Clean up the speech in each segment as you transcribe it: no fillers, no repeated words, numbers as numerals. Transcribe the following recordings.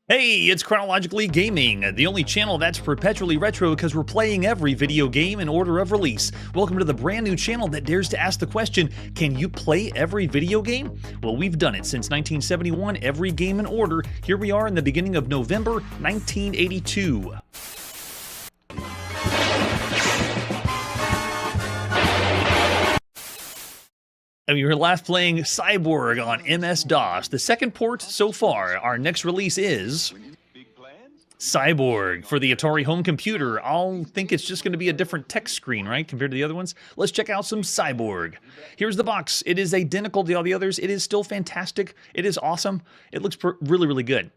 Hey, it's Chronologically Gaming, the only channel that's perpetually retro because we're playing every video game in order of release. Welcome to the brand new channel that dares to ask the question, can you play every video game? Well, we've done it since 1971, every game in order. Here we are in the beginning of November 1982. We were last playing Cyborg on MS-DOS. The second port so far. Our next release is Cyborg for the Atari home computer. I'll think it's just going to be a different text screen, right, compared to the other ones. Let's check out some Cyborg. Here's the box. It is identical to all the others. It is still fantastic. It is awesome. It looks really, really good.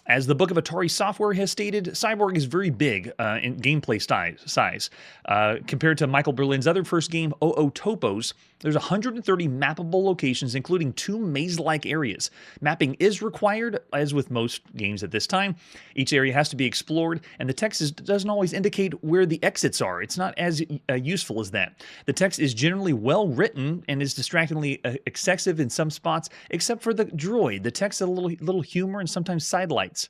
As the Book of Atari Software has stated, Cyborg is very big in gameplay size. Compared to Michael Berlin's other first game, OO Topos, there's 130 mappable locations, including 2 maze-like areas. Mapping is required, as with most games at this time. Each area has to be explored, and the text doesn't always indicate where the exits are. It's not as useful as that. The text is generally well written and is distractingly excessive in some spots, except for the droid. The text has a little humor and sometimes sidelights.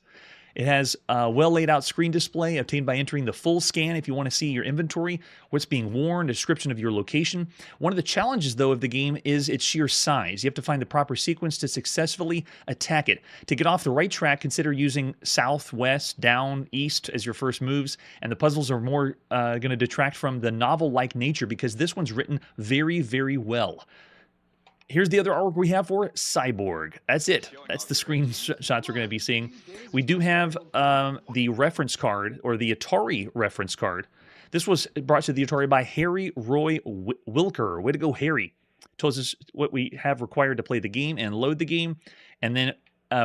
It has a well laid out screen display obtained by entering the full scan if you want to see your inventory, what's being worn, a description of your location. One of the challenges, though, of the game is its sheer size. You have to find the proper sequence to successfully attack it. To get off the right track, consider using south, west, down, east as your first moves, and the puzzles are more going to detract from the novel-like nature because this one's written very, very well. Here's the other artwork we have for Cyborg. That's it. That's the screenshots we're going to be seeing. We do have the reference card, or the Atari reference card. This was brought to the Atari by Harry Roy Wilker. Way to go, Harry. Tells us what we have required to play the game and load the game. And then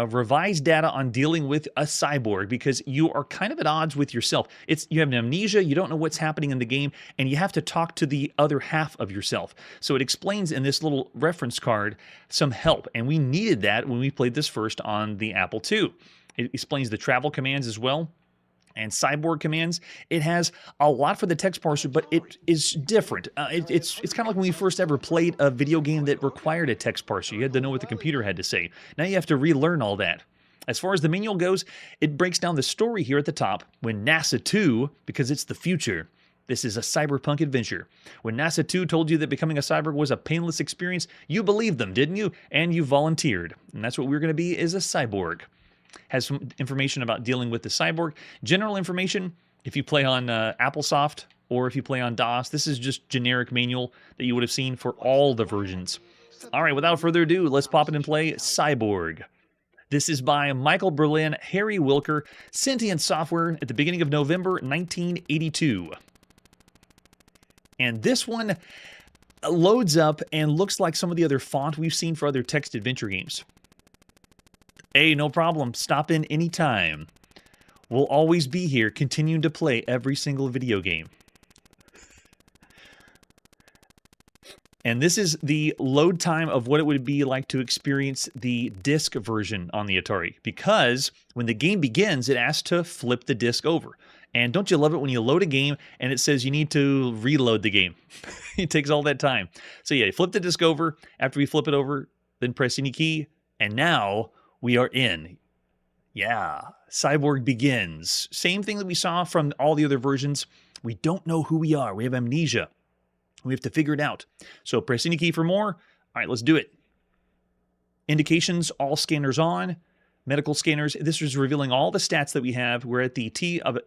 revised data on dealing with a cyborg, because you are kind of at odds with yourself. You have an amnesia, you don't know what's happening in the game, and you have to talk to the other half of yourself. So it explains in this little reference card some help, and we needed that when we played this first on the Apple II. It explains the travel commands as well, and cyborg commands. It has a lot for the text parser, but it is different. It's kind of like when we first ever played a video game that required a text parser. You had to know what the computer had to say. Now you have to relearn all that. As far as the manual goes, it breaks down the story here at the top. When NASA 2, because it's the future, this is a cyberpunk adventure. When NASA 2 told you that becoming a cyborg was a painless experience, you believed them, didn't you? And you volunteered. And that's what we're going to be, is a cyborg. Has some information about dealing with the cyborg. General information, if you play on Applesoft or if you play on DOS, this is just generic manual that you would have seen for all the versions. All right, without further ado, let's pop in and play Cyborg. This is by Michael Berlin, Harry Wilker, Sentient Software at the beginning of November 1982. And this one loads up and looks like some of the other font we've seen for other text adventure games. Hey, no problem. Stop in anytime. We'll always be here, continuing to play every single video game. And this is the load time of what it would be like to experience the disc version on the Atari. Because when the game begins, it asks to flip the disc over. And don't you love it when you load a game and it says you need to reload the game? It takes all that time. So yeah, you flip the disc over. After we flip it over, then press any key. And now we are in. Yeah, Cyborg begins. Same thing that we saw from all the other versions. We don't know who we are. We have amnesia. We have to figure it out. So press any key for more. All right, let's do it. Indications, all scanners on. Medical scanners. This is revealing all the stats that we have. We're at the T of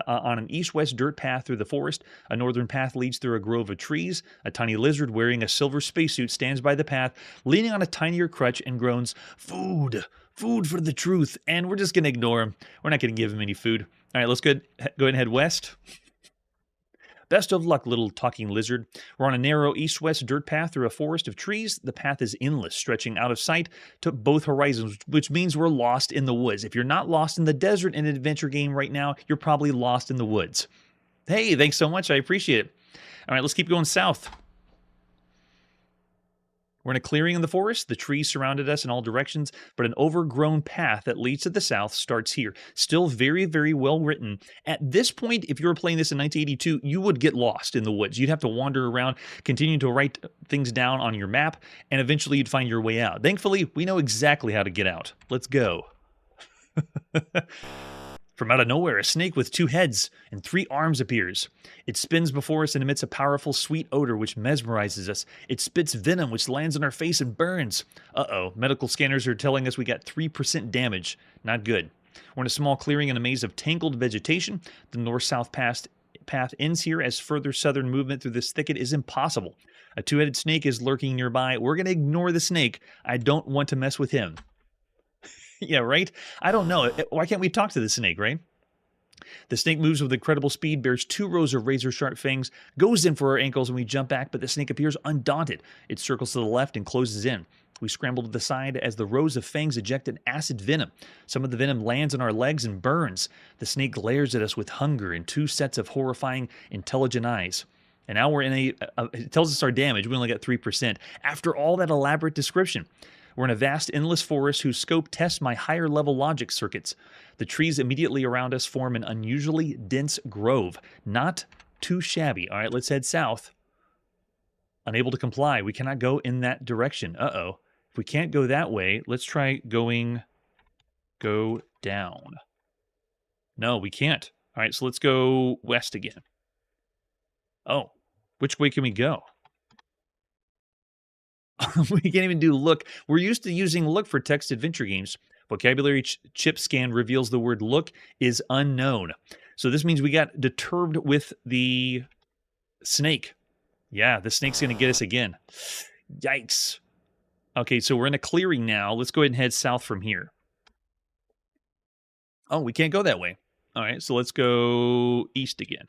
on an east-west dirt path through the forest. A northern path leads through a grove of trees. A tiny lizard wearing a silver spacesuit stands by the path, leaning on a tinier crutch and groans, "Food! Food for the truth!" And we're just going to ignore him. We're not going to give him any food. All right, let's go ahead and head west. Best of luck, little talking lizard. We're on a narrow east-west dirt path through a forest of trees. The path is endless, stretching out of sight to both horizons, which means we're lost in the woods. If you're not lost in the desert in an adventure game right now, you're probably lost in the woods. Hey, thanks so much. I appreciate it. All right, let's keep going south. We're in a clearing in the forest. The trees surrounded us in all directions, but an overgrown path that leads to the south starts here. Still very, very well written. At this point, if you were playing this in 1982, you would get lost in the woods. You'd have to wander around, continue to write things down on your map, and eventually you'd find your way out. Thankfully, we know exactly how to get out. Let's go. From out of nowhere, a snake with 2 heads and 3 arms appears. It spins before us and emits a powerful, sweet odor which mesmerizes us. It spits venom which lands on our face and burns. Uh-oh, medical scanners are telling us we got 3% damage. Not good. We're in a small clearing in a maze of tangled vegetation. The north-south path ends here as further southern movement through this thicket is impossible. A 2-headed snake is lurking nearby. We're going to ignore the snake. I don't want to mess with him. Yeah, right? I don't know. Why can't we talk to the snake, right? The snake moves with incredible speed, bears 2 rows of razor-sharp fangs, goes in for our ankles, and we jump back, but the snake appears undaunted. It circles to the left and closes in. We scramble to the side as the rows of fangs eject an acid venom. Some of the venom lands on our legs and burns. The snake glares at us with hunger and 2 sets of horrifying, intelligent eyes. And now we're in it tells us our damage. We only got 3%. After all that elaborate description, we're in a vast, endless forest whose scope tests my higher-level logic circuits. The trees immediately around us form an unusually dense grove. Not too shabby. All right, let's head south. Unable to comply. We cannot go in that direction. Uh-oh. If we can't go that way, let's try go down. No, we can't. All right, so let's go west again. Oh, which way can we go? We can't even do look. We're used to using look for text adventure games. Vocabulary chip scan reveals the word look is unknown. So this means we got deterred with the snake. Yeah, the snake's going to get us again. Yikes. Okay, so we're in a clearing now. Let's go ahead and head south from here. Oh, we can't go that way. All right, so let's go east again.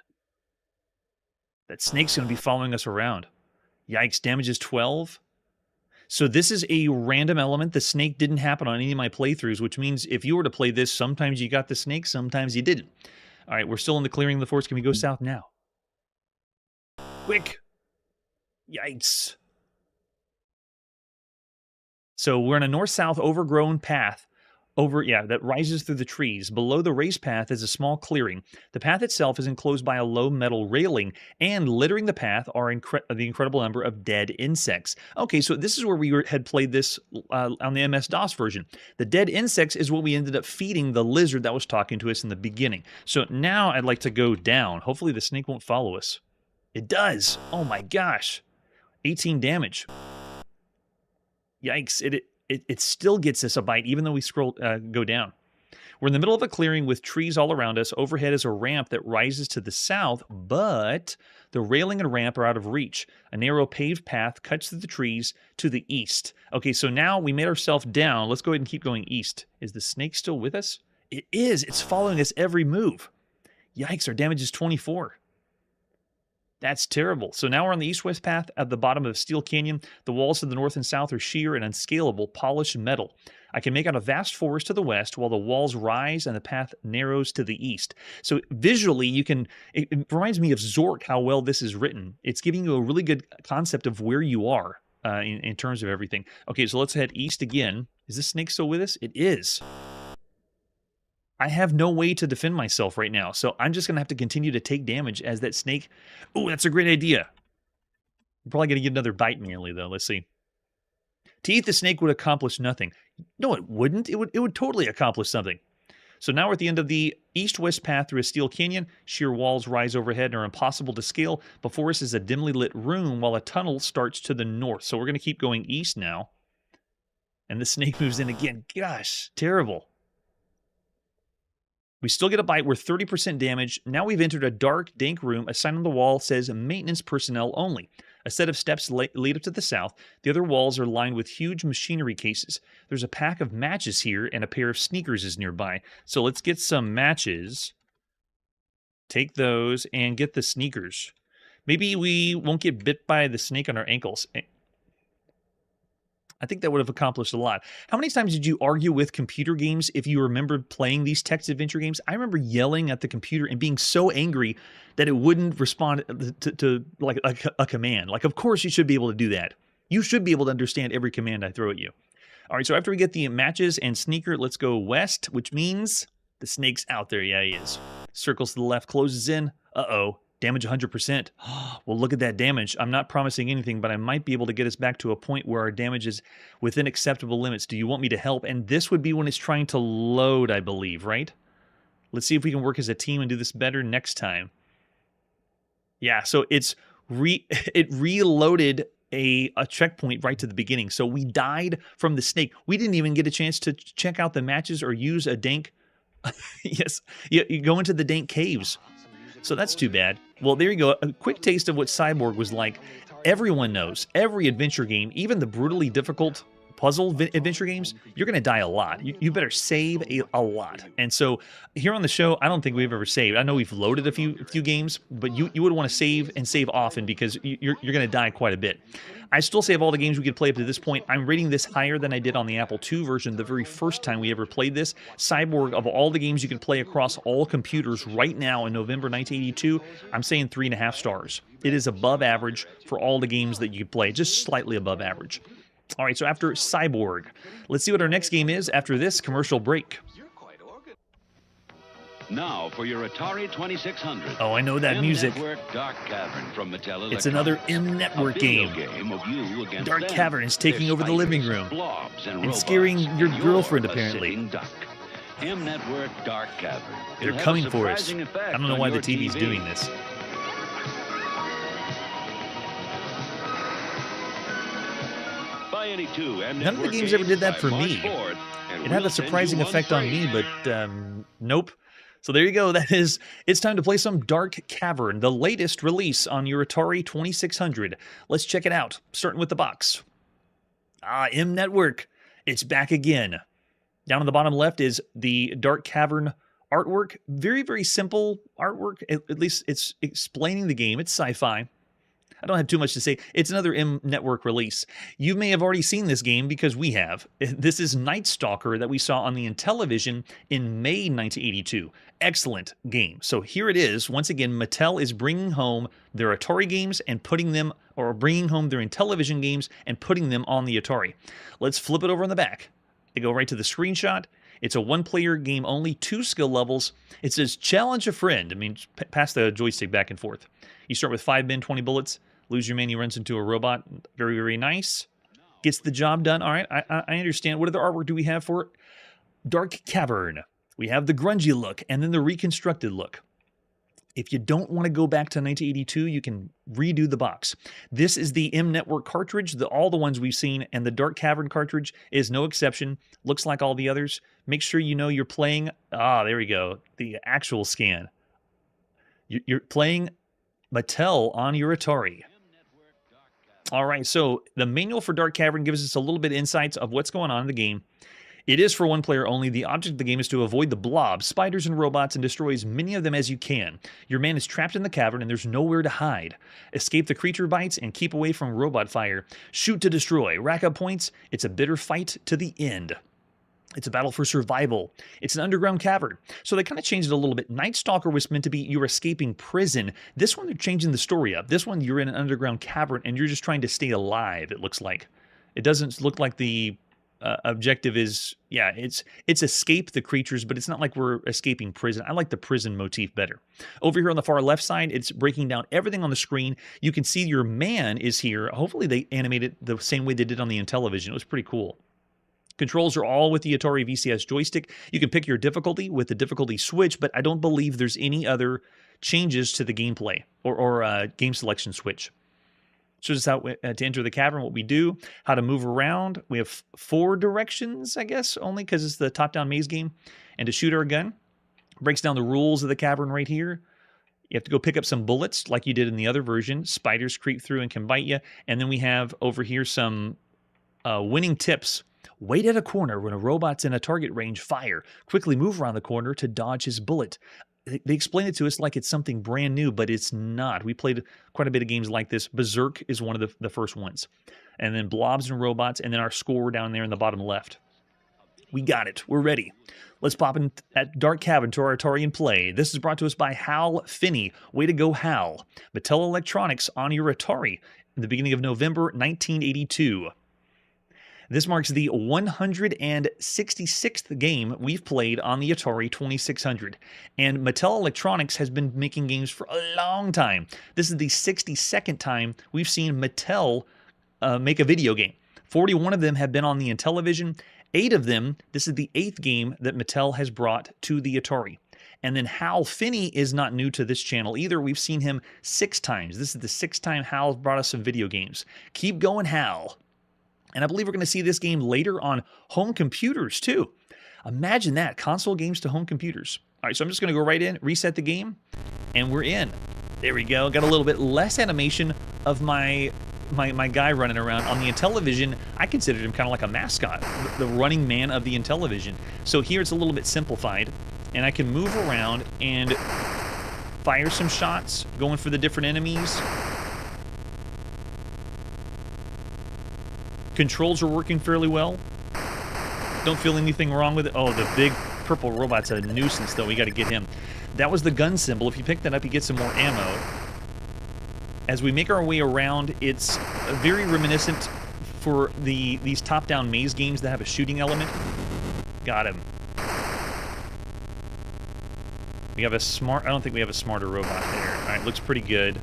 That snake's going to be following us around. Yikes, damage is 12. So this is a random element. The snake didn't happen on any of my playthroughs, which means if you were to play this, sometimes you got the snake, sometimes you didn't. All right, we're still in the clearing of the forest. Can we go south now? Quick! Yikes. So we're in a north-south overgrown path that rises through the trees. Below the race path is a small clearing. The path itself is enclosed by a low metal railing, and littering the path are the incredible number of dead insects. Okay, so this is where we had played this on the MS-DOS version. The dead insects is what we ended up feeding the lizard that was talking to us in the beginning. So now I'd like to go down. Hopefully the snake won't follow us. It does! Oh my gosh! 18 damage. Yikes, it still gets us a bite, even though we go down. We're in the middle of a clearing with trees all around us. Overhead is a ramp that rises to the south, but the railing and ramp are out of reach. A narrow paved path cuts through the trees to the east. Okay, so now we made ourselves down. Let's go ahead and keep going east. Is the snake still with us? It is. It's following us every move. Yikes, our damage is 24. That's terrible. So now we're on the east-west path at the bottom of Steel Canyon. The walls to the north and south are sheer and unscalable, polished metal. I can make out a vast forest to the west while the walls rise and the path narrows to the east. So visually, it reminds me of Zork, how well this is written. It's giving you a really good concept of where you are in terms of everything. Okay, so let's head east again. Is this snake still with us? It is. I have no way to defend myself right now, so I'm just going to have to continue to take damage as that snake... Oh, that's a great idea. I'm probably going to get another bite manually, though. Let's see. To eat the snake would accomplish nothing. No, it wouldn't. It would totally accomplish something. So now we're at the end of the east-west path through a steel canyon. Sheer walls rise overhead and are impossible to scale. Before us is a dimly lit room, while a tunnel starts to the north. So we're going to keep going east now. And the snake moves in again. Gosh, terrible. We still get a bite. We're 30% damage. Now we've entered a dark, dank room. A sign on the wall says maintenance personnel only. A set of steps lead up to the south. The other walls are lined with huge machinery cases. There's a pack of matches here, and a pair of sneakers is nearby. So let's get some matches. Take those and get the sneakers. Maybe we won't get bit by the snake on our ankles. I think that would have accomplished a lot. How many times did you argue with computer games if you remember playing these text adventure games? I remember yelling at the computer and being so angry that it wouldn't respond to like a command. Like, of course you should be able to do that. You should be able to understand every command I throw at you. All right, so after we get the matches and sneaker, let's go west, which means the snake's out there. Yeah, he is. Circles to the left, closes in. Uh-oh. Damage 100%. Well, look at that damage. I'm not promising anything, but I might be able to get us back to a point where our damage is within acceptable limits. Do you want me to help? And this would be when it's trying to load, I believe, right? Let's see if we can work as a team and do this better next time. Yeah, so it reloaded a checkpoint right to the beginning. So we died from the snake. We didn't even get a chance to check out the matches or use a dank... Yes, you go into the dank caves. So that's too bad. Well, there you go. A quick taste of what Cyborg was like. Everyone knows, every adventure game, even the brutally difficult puzzle adventure games, you're going to die a lot. You better save a lot. And so here on the show, I don't think we've ever saved. I know we've loaded a few games, but you would want to save and save often because you're going to die quite a bit. I still save all the games we could play up to this point. I'm rating this higher than I did on the Apple II version the very first time we ever played this. Cyborg, of all the games you can play across all computers right now in November 1982, I'm saying 3.5 stars. It is above average for all the games that you could play, just slightly above average. All right, so after Cyborg, let's see what our next game is after this commercial break. Now for your Atari 2600. Oh, I know that music. Dark Cavern from Mattel. It's another M Network game. Dark Cavern is taking over the living room and scaring your girlfriend, apparently. M Network Dark Cavern. They're coming for us. I don't know why the TV's doing this. None of the games ever did that for me. It had a surprising effect on me, but nope. So there you go. It's time to play some Dark Cavern, the latest release on your Atari 2600. Let's check it out, starting with the box. M Network. It's back again. Down on the bottom left is the Dark Cavern artwork. Very, very simple artwork. At least it's explaining the game. It's sci-fi. I don't have too much to say. It's another M Network release. You may have already seen this game because we have. This is Night Stalker that we saw on the Intellivision in May 1982. Excellent game. So here it is. Once again, Mattel is bringing home their Atari games and putting them, or bringing home their Intellivision games and putting them on the Atari. Let's flip it over on the back. They go right to the screenshot. It's a one-player game only, 2 skill levels. It says, challenge a friend. I mean, pass the joystick back and forth. You start with 5 men, 20 bullets. Lose your man, he runs into a robot. Very, very nice. Gets the job done. All right, I understand. What other artwork do we have for Dark Cavern? We have the grungy look and then the reconstructed look. If you don't want to go back to 1982, you can redo the box. This is the M Network cartridge, all the ones we've seen, and the Dark Cavern cartridge is no exception. Looks like all the others. Make sure you know you're playing... there we go. The actual scan. You're playing Mattel on your Atari. All right, so the manual for Dark Cavern gives us a little bit of insights of what's going on in the game. It is for one player only. The object of the game is to avoid the blobs, spiders, and robots and destroy as many of them as you can. Your man is trapped in the cavern and there's nowhere to hide. Escape the creature bites and keep away from robot fire. Shoot to destroy. Rack up points. It's a bitter fight to the end. It's a battle for survival. It's an underground cavern. So they kind of changed it a little bit. Night Stalker was meant to be you're escaping prison. This one, they're changing the story up. This one, you're in an underground cavern and you're just trying to stay alive, it looks like. It doesn't look like the objective is, yeah, it's escape the creatures, but it's not like we're escaping prison. I like the prison motif better. Over here on the far left side, it's breaking down everything on the screen. You can see your man is here. Hopefully they animate it the same way they did on the Intellivision. It was pretty cool. Controls are all with the Atari VCS joystick. You can pick your difficulty with the difficulty switch, but I don't believe there's any other changes to the gameplay or game selection switch. Shows us how to enter the cavern, what we do, how to move around. We have 4 directions, I guess, only because it's the top-down maze game. And to shoot our gun. Breaks down the rules of the cavern right here. You have to go pick up some bullets like you did in the other version. Spiders creep through and can bite you. And then we have over here some winning tips. Wait at a corner when a robot's in a target range, fire. Quickly move around the corner to dodge his bullet. They explain it to us like it's something brand new, but it's not. We played quite a bit of games like this. Berserk is one of the first ones. And then blobs and robots, and then our score down there in the bottom left. We got it. We're ready. Let's pop in at Dark Cavern to our Atari and play. This is brought to us by Hal Finney. Way to go, Hal. Mattel Electronics on your Atari in the beginning of November 1982. This marks the 166th game we've played on the Atari 2600, and Mattel Electronics has been making games for a long time. This is the 62nd time we've seen Mattel make a video game. 41 of them have been on the Intellivision. 8 of them, this is the 8th game that Mattel has brought to the Atari. And then Hal Finney is not new to this channel either. We've seen him 6 times. This is the 6th time Hal's brought us some video games. Keep going, Hal. And I believe we're going to see this game later on home computers too. Imagine that, console games to home computers. All right, so I'm just going to go right in, reset the game, and we're in. There we go. Got a little bit less animation of my guy running around. On the Intellivision, I considered him kind of like a mascot, the running man of the Intellivision. So here it's a little bit simplified, and I can move around and fire some shots, going for the different enemies. Controls are working fairly well. Don't feel anything wrong with it. Oh, the big purple robot's a nuisance, though. We got to get him. That was the gun symbol. If you pick that up, you get some more ammo. As we make our way around, it's very reminiscent for these top-down maze games that have a shooting element. Got him. We have a smart... I don't think we have a smarter robot there. All right, looks pretty good.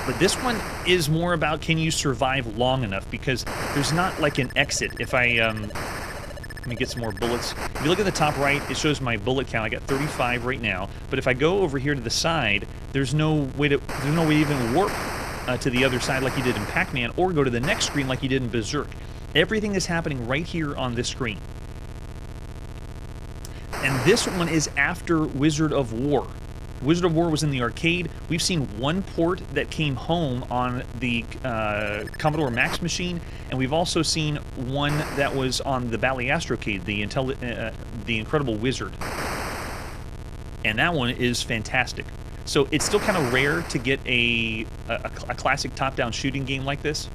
But this one is more about can you survive long enough, because there's not like an exit. If I, let me get some more bullets. If you look at the top right, it shows my bullet count. I got 35 right now. But if I go over here to the side, there's no way to even warp to the other side like you did in Pac-Man, or go to the next screen like you did in Berserk. Everything is happening right here on this screen. And this one is after Wizard of War. Wizard of War was in the arcade. We've seen one port that came home on the Commodore Max machine, and we've also seen one that was on the Bally Astrocade, the Incredible Wizard. And that one is fantastic. So it's still kind of rare to get a classic top-down shooting game like this.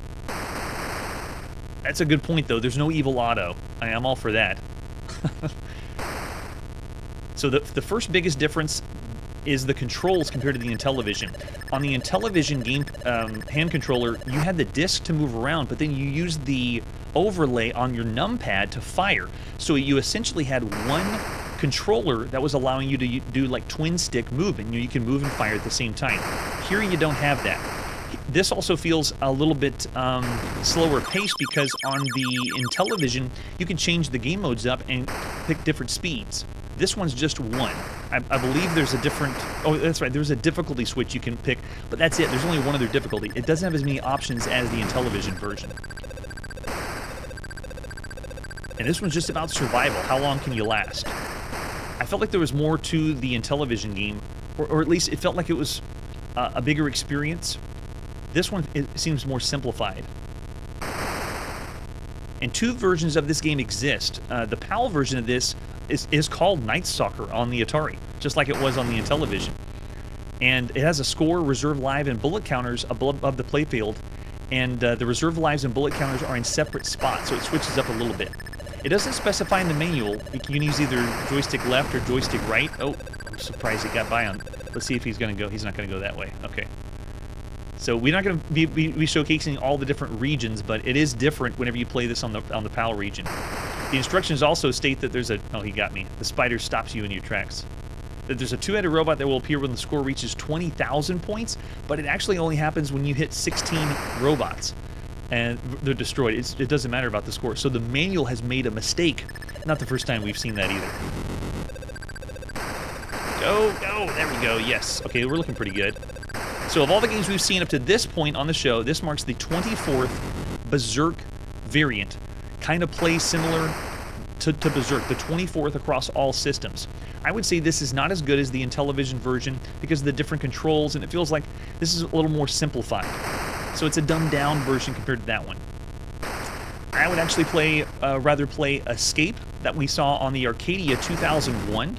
That's a good point, though. There's no evil auto. I'm all for that. So the first biggest difference is the controls compared to the Intellivision. On the Intellivision game hand controller, you had the disc to move around, but then you used the overlay on your numpad to fire. So you essentially had one controller that was allowing you to do like twin stick movement. You can move and fire at the same time. Here you don't have that. This also feels a little bit slower paced, because on the Intellivision, you can change the game modes up and pick different speeds. This one's just one. I believe there's a different... Oh, that's right. There's a difficulty switch you can pick, but that's it. There's only one other difficulty. It doesn't have as many options as the Intellivision version. And this one's just about survival. How long can you last? I felt like there was more to the Intellivision game, or at least it felt like it was a bigger experience. This one, it seems more simplified. And 2 versions of this game exist. The PAL version of this is called Night Stalker on the Atari, just like it was on the Intellivision. And it has a score, reserve live, and bullet counters above the playfield. And the reserve lives and bullet counters are in separate spots, so it switches up a little bit. It doesn't specify in the manual. You can use either joystick left or joystick right. Oh, I'm surprised he got by on. Let's see if he's going to go. He's not going to go that way. Okay. So we're not going to be showcasing all the different regions, but it is different whenever you play this on the PAL region. The instructions also state that there's a... Oh, he got me. The spider stops you in your tracks. That there's a 2-headed robot that will appear when the score reaches 20,000 points, but it actually only happens when you hit 16 robots, and they're destroyed. It doesn't matter about the score. So the manual has made a mistake. Not the first time we've seen that either. Go, go! There we go. Yes. Okay, we're looking pretty good. So of all the games we've seen up to this point on the show, this marks the 24th Berserk variant. Kind of plays similar to Berserk, the 24th across all systems. I would say this is not as good as the Intellivision version because of the different controls, and it feels like this is a little more simplified. So it's a dumbed-down version compared to that one. I would actually rather play Escape that we saw on the Arcadia 2001,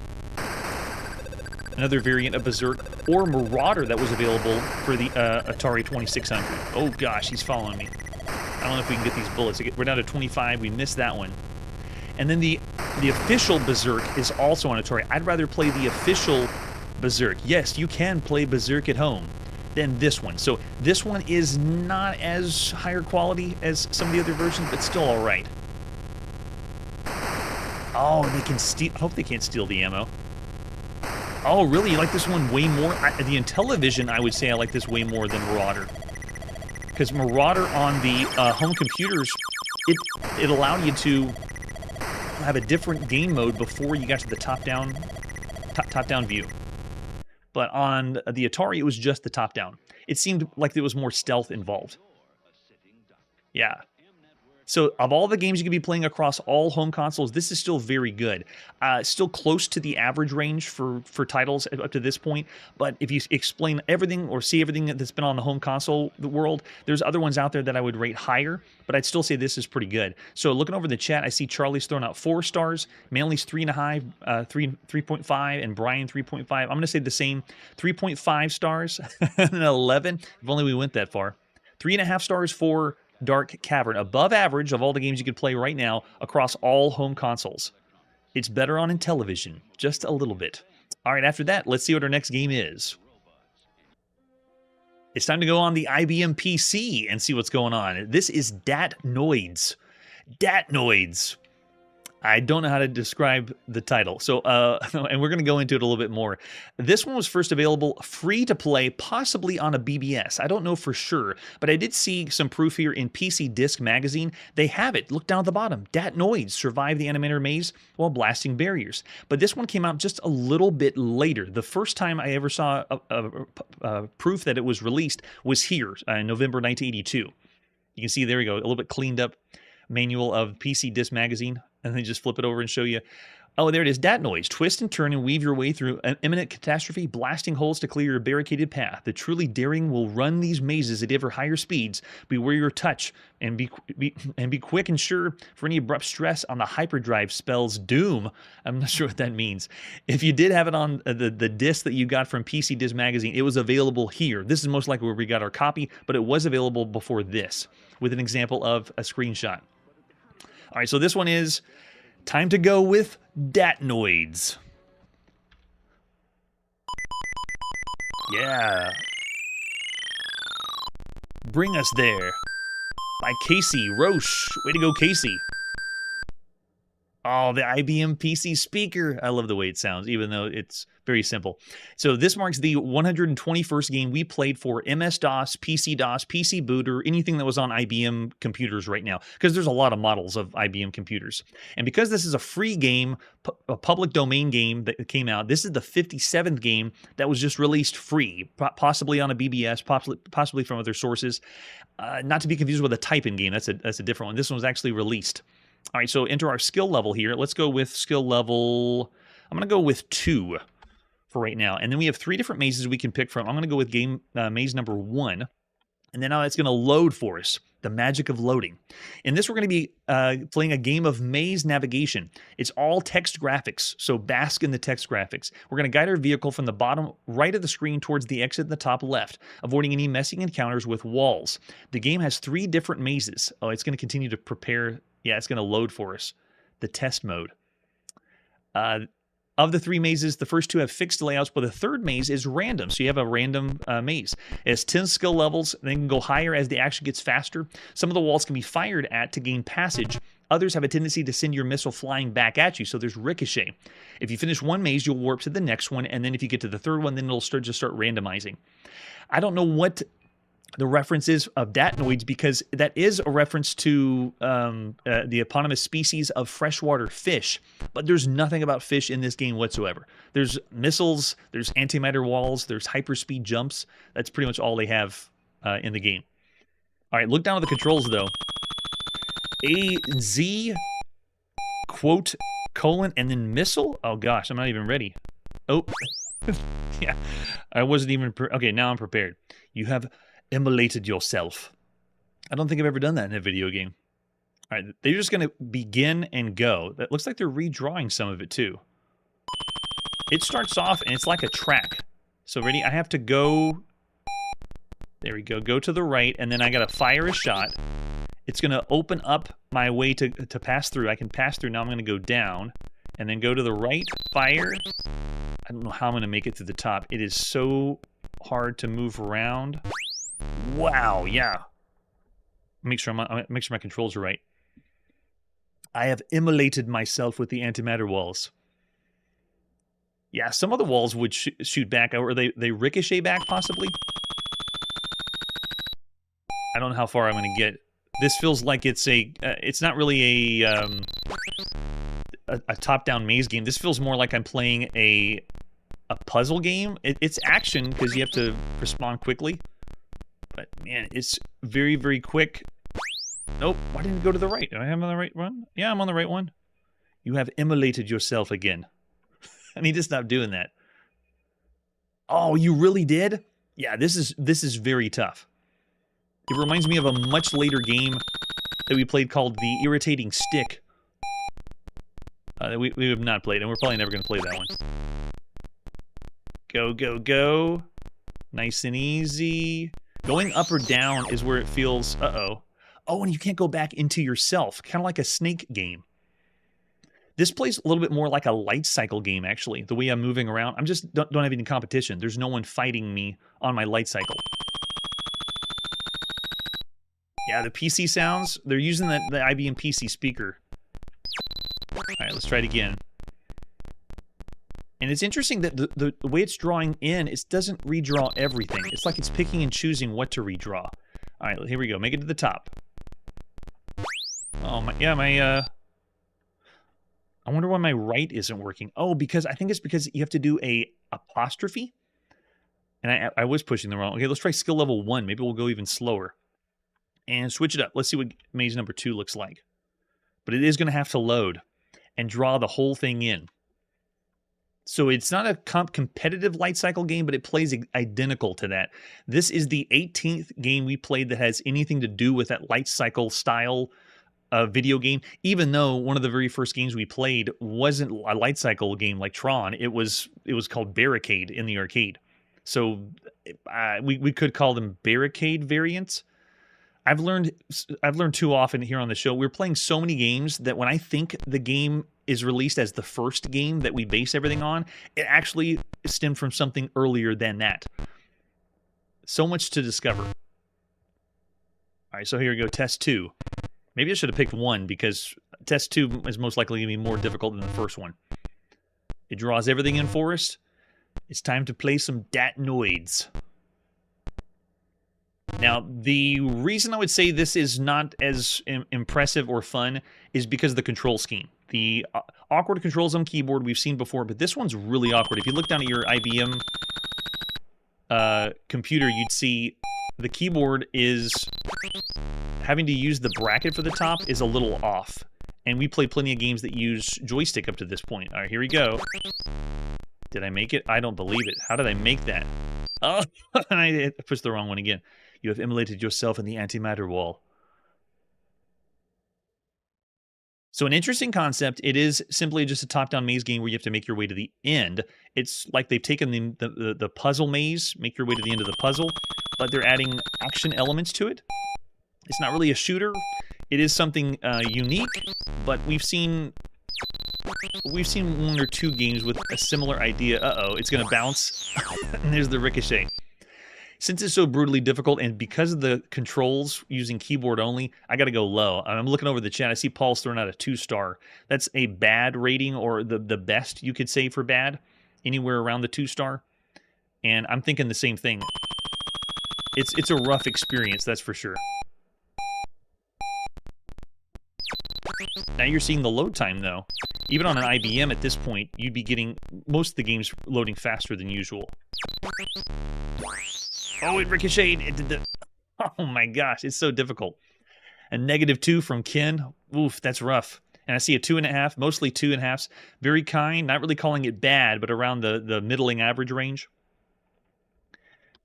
another variant of Berserk, or Marauder that was available for the Atari 2600. Oh gosh, he's following me. I don't know if we can get these bullets. We're down to 25. We missed that one. And then the official Berserk is also on Atari. I'd rather play the official Berserk. Yes, you can play Berserk at home. than this one. So this one is not as higher quality as some of the other versions, but still all right. Oh, they can steal. I hope they can't steal the ammo. Oh, really? You like this one way more? The Intellivision, I would say I like this way more than Marauder. Because Marauder on the home computers, it allowed you to have a different game mode before you got to the top-down view. But on the Atari, it was just the top-down. It seemed like there was more stealth involved. Yeah. So of all the games you could be playing across all home consoles, this is still very good. Still close to the average range for titles up to this point. But if you explain everything or see everything that's been on the home console world, there's other ones out there that I would rate higher, but I'd still say this is pretty good. So looking over the chat, I see Charlie's throwing out 4 stars, Manly's 3.5, and Brian 3.5. I'm going to say the same, 3.5 stars and 11, if only we went that far. 3.5 stars for Dark Cavern, above average of all the games you could play right now across all home consoles. It's better on Intellivision, just a little bit. All right, after that, let's see what our next game is. It's time to go on the IBM PC and see what's going on. This is Datnoids. Datnoids. I don't know how to describe the title. So, and we're going to go into it a little bit more. This one was first available free to play, possibly on a BBS. I don't know for sure, but I did see some proof here in PC Disc Magazine. They have it. Look down at the bottom. Datnoids survive the Animator Maze while blasting barriers. But this one came out just a little bit later. The first time I ever saw a proof that it was released was here in November 1982. You can see, there we go, a little bit cleaned up manual of PC Disc Magazine. And then just flip it over and show you. Oh, there it is. Datnoids. Twist and turn and weave your way through an imminent catastrophe, blasting holes to clear your barricaded path. The truly daring will run these mazes at ever higher speeds. Beware your touch and be quick and sure, for any abrupt stress on the hyperdrive spells doom. I'm not sure what that means. If you did have it on the disc that you got from PC Disc Magazine, it was available here. This is most likely where we got our copy, but it was available before this, with an example of a screenshot. All right, so this one is time to go with Datnoids. Yeah. Bring Us There by Casey Roche. Way to go, Casey. Oh, the IBM PC speaker. I love the way it sounds, even though it's very simple. So this marks the 121st game we played for MS-DOS, PC-DOS, PC Boot, or anything that was on IBM computers right now, because there's a lot of models of IBM computers. And because this is a free game, a public domain game that came out, this is the 57th game that was just released free, possibly on a BBS, possibly from other sources. Not to be confused with a type-in game. That's a different one. This one was actually released. All right, so enter our skill level here. Let's go with skill level, I'm going to go with 2 for right now. And then we have 3 different mazes we can pick from. I'm going to go with maze number 1. And then now it's going to load for us. The magic of loading. In this, we're going to be playing a game of maze navigation. It's all text graphics, so bask in the text graphics. We're going to guide our vehicle from the bottom right of the screen towards the exit in the top left, avoiding any messy encounters with walls. The game has 3 different mazes. Oh, it's going to continue to prepare. Yeah, it's going to load for us. The test mode. Of the 3 mazes, the first 2 have fixed layouts, but the third maze is random. So you have a random maze. It has 10 skill levels. They can go higher as the action gets faster. Some of the walls can be fired at to gain passage. Others have a tendency to send your missile flying back at you, so there's ricochet. If you finish one maze, you'll warp to the next one, and then if you get to the third one, then it'll start randomizing. I don't know what the reference is of Datnoids, because that is a reference to the eponymous species of freshwater fish, but there's nothing about fish in this game whatsoever. There's missiles, there's antimatter walls, there's hyperspeed jumps. That's pretty much all they have in the game. All right, look down at the controls, though. A, Z, quote, colon, and then missile? Oh, gosh, I'm not even ready. Oh, yeah, I wasn't even... Okay, now I'm prepared. You have immolated yourself. I don't think I've ever done that in a video game. All right, they're just going to begin and go. That looks like they're redrawing some of it, too. It starts off, and it's like a track. So, ready? I have to go... There we go. Go to the right, and then I got to fire a shot. It's going to open up my way to pass through. I can pass through. Now I'm going to go down, and then go to the right, fire. I don't know how I'm going to make it to the top. It is so hard to move around. Wow, yeah. Make sure my controls are right. I have immolated myself with the antimatter walls. Yeah, some of the walls would shoot back, or they ricochet back, possibly. I don't know how far I'm going to get. This feels like it's it's not really a top-down maze game. This feels more like I'm playing a puzzle game. It's action because you have to respond quickly. But man, it's very, very quick. Nope, why didn't it go to the right? Am I on the right one? Yeah, I'm on the right one. You have immolated yourself again. I need to stop doing that. Oh, you really did? Yeah, this is very tough. It reminds me of a much later game that we played called The Irritating Stick. We have not played, and we're probably never going to play that one. Go, go, go. Nice and easy. Going up or down is where it feels... Uh-oh. Oh, and you can't go back into yourself. Kind of like a snake game. This plays a little bit more like a light cycle game, actually. The way I'm moving around. I'm just don't have any competition. There's no one fighting me on my light cycle. Yeah, the PC sounds, they're using the IBM PC speaker. All right, let's try it again. And it's interesting that the way it's drawing in, it doesn't redraw everything. It's like it's picking and choosing what to redraw. All right, here we go. Make it to the top. Oh, I wonder why my right isn't working. Oh, because I think it's because you have to do a apostrophe. And I was pushing the wrong. Okay, let's try skill level 1. Maybe we'll go even slower. And switch it up. Let's see what maze number 2 looks like. But it is going to have to load and draw the whole thing in. So it's not a competitive light cycle game, but it plays identical to that. This is the 18th game we played that has anything to do with that light cycle style video game, even though one of the very first games we played wasn't a light cycle game like Tron. It was called Barricade in the arcade. So we could call them Barricade variants. I've learned too often here on the show, we're playing so many games that when I think the game is released as the first game that we base everything on, it actually stemmed from something earlier than that. So much to discover. All right, so here we go, test 2. Maybe I should have picked 1 because test 2 is most likely going to be more difficult than the first one. It draws everything in for us. It's time to play some Datnoids. Now, the reason I would say this is not as impressive or fun is because of the control scheme. The awkward controls on keyboard we've seen before, but this one's really awkward. If you look down at your IBM computer, you'd see the keyboard is having to use the bracket for the top is a little off. And we played plenty of games that use joystick up to this point. All right, here we go. Did I make it? I don't believe it. How did I make that? Oh, I pushed the wrong one again. You have immolated yourself in the antimatter wall. So an interesting concept. It is simply just a top-down maze game where you have to make your way to the end. It's like they've taken the puzzle maze, make your way to the end of the puzzle, but they're adding action elements to it. It's not really a shooter. It is something unique, but we've seen 1 or 2 games with a similar idea. Uh-oh, it's going to bounce. And there's the ricochet. Since it's so brutally difficult, and because of the controls using keyboard only, I got to go low. I'm looking over the chat. I see Paul's throwing out a 2-star. That's a bad rating, or the best you could say for bad, anywhere around the 2-star. And I'm thinking the same thing. It's a rough experience, that's for sure. Now you're seeing the load time, though. Even on an IBM at this point, you'd be getting most of the games loading faster than usual. Oh, it ricocheted. It did the... Oh my gosh, it's so difficult. A -2 from Ken. Oof, that's rough. And I see a 2.5, mostly 2.5s. Very kind, not really calling it bad, but around the middling average range.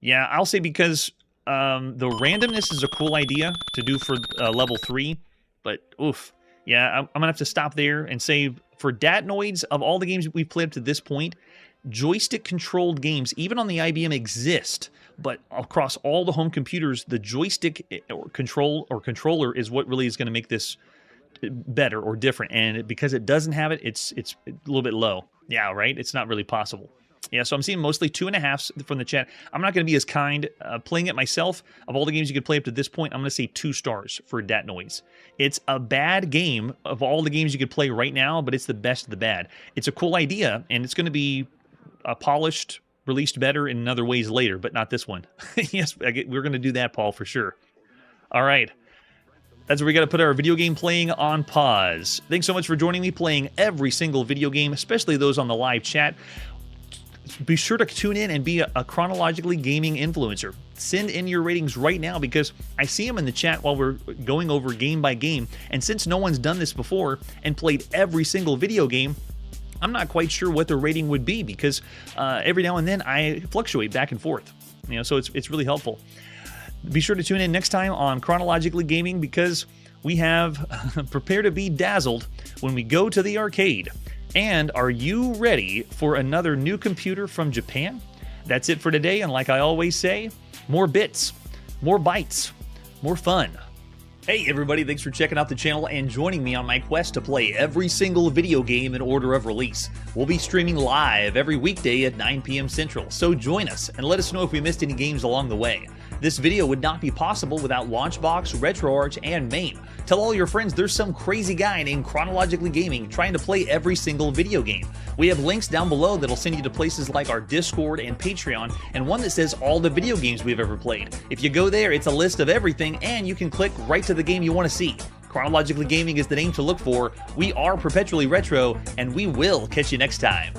Yeah, I'll say because the randomness is a cool idea to do for level 3, but oof. Yeah, I'm going to have to stop there and say for Datnoids, of all the games we've played up to this point, joystick-controlled games, even on the IBM, exist. But across all the home computers, the joystick or controller is what really is going to make this better or different. And because it doesn't have it, it's a little bit low. Yeah, right? It's not really possible. Yeah, so I'm seeing mostly 2.5s from the chat. I'm not going to be as kind. Playing it myself, of all the games you could play up to this point, I'm going to say 2 stars for Dat Noise. It's a bad game of all the games you could play right now, but it's the best of the bad. It's a cool idea, and it's going to be polished, released better in other ways later, but not this one. Yes, we're going to do that, Paul, for sure. All right. That's where we got to put our video game playing on pause. Thanks so much for joining me playing every single video game, especially those on the live chat. Be sure to tune in and be a chronologically gaming influencer. Send in your ratings right now because I see them in the chat while we're going over game by game. And since no one's done this before and played every single video game, I'm not quite sure what the rating would be because every now and then I fluctuate back and forth. You know, so it's really helpful. Be sure to tune in next time on Chronologically Gaming because we have Prepare to be Dazzled when we go to the arcade. And are you ready for another new computer from Japan? That's it for today, and like I always say, more bits, more bytes, more fun. Hey everybody, thanks for checking out the channel and joining me on my quest to play every single video game in order of release. We'll be streaming live every weekday at 9 p.m. Central, so join us and let us know if we missed any games along the way. This video would not be possible without Launchbox, RetroArch, and MAME. Tell all your friends there's some crazy guy named Chronologically Gaming trying to play every single video game. We have links down below that'll send you to places like our Discord and Patreon, and one that says all the video games we've ever played. If you go there, it's a list of everything, and you can click right to the game you want to see. Chronologically Gaming is the name to look for. We are perpetually retro, and we will catch you next time.